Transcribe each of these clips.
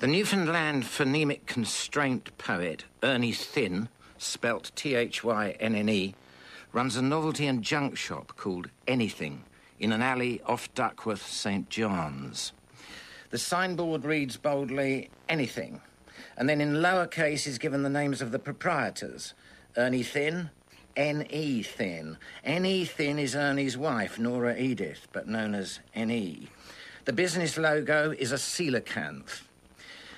The Newfoundland phonemic constraint poet Ernie Thin, spelt T-H-Y-N-N-E, runs a novelty and junk shop called Anything in an alley off Duckworth, St. John's. The signboard reads boldly, Anything, and then in lowercase is given the names of the proprietors. Ernie Thin, N.E. Thin. N.E. Thin is Ernie's wife, Nora Edith, but known as N.E. The business logo is a coelacanth.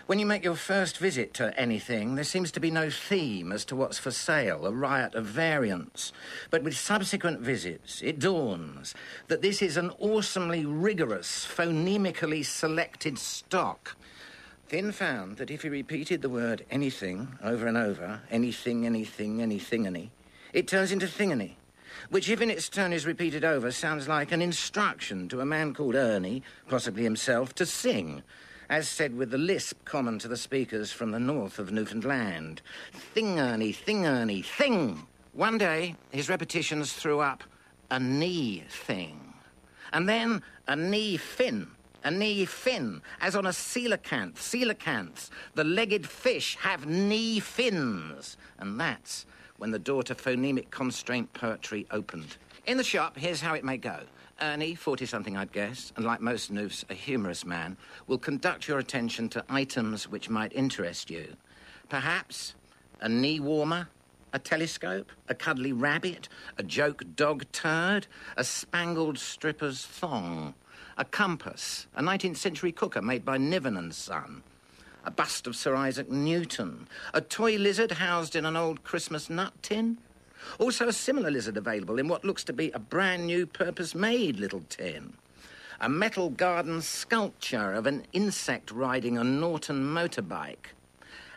When you make your first visit to Anything, there seems to be no theme as to what's for sale, a riot of variants. But with subsequent visits, it dawns that this is an awesomely rigorous, phonemically selected stock. Thin found that if he repeated the word anything over and over, anything, anything, anything, any, it turns into thingany, which if in its turn is repeated over, sounds like an instruction to a man called Ernie, possibly himself, to sing, as said with the lisp common to the speakers from the north of Newfoundland. Thing, Ernie, thing. One day, his repetitions threw up a knee thing. And then a knee fin, as on a coelacanth. The legged fish have knee fins. And that's when the door to phonemic constraint poetry opened. In the shop, here's how it may go. Ernie, 40-something I'd guess, and like most noofs, a humorous man, will conduct your attention to items which might interest you. Perhaps a knee warmer, a telescope, a cuddly rabbit, a joke dog turd, a spangled stripper's thong, a compass, a 19th century cooker made by Niven and Son, a bust of Sir Isaac Newton, a toy lizard housed in an old Christmas nut tin. Also a similar lizard available in what looks to be a brand new purpose-made little tin. A metal garden sculpture of an insect riding a Norton motorbike.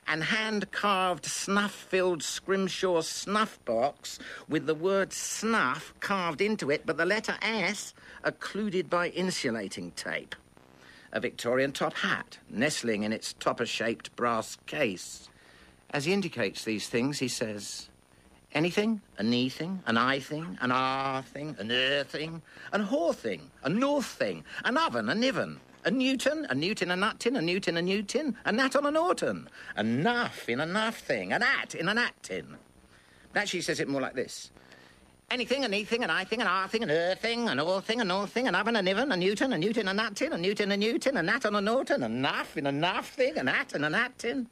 An hand-carved snuff-filled scrimshaw snuff box with the word snuff carved into it, but the letter S occluded by insulating tape. A Victorian top hat, nestling in its topper-shaped brass case. As he indicates these things, he says, anything, a knee thing, an eye thing, an R thing, an thing, an whore thing, a north thing, an oven, a niven, a newt in a nut tin, a newt in a new tin, a gnat on a Norton, a nuff in a nuff thing, an at in a nat tin. That she says it more like this. Anything, a knee thing, an eye thing, an R thing, an thing, an all thing, a north thing, an oven, a niven, a newt in a nut tin, a newt in a new tin, a gnat on a Norton, a nuff in a nuff thing, an at in a nat tin.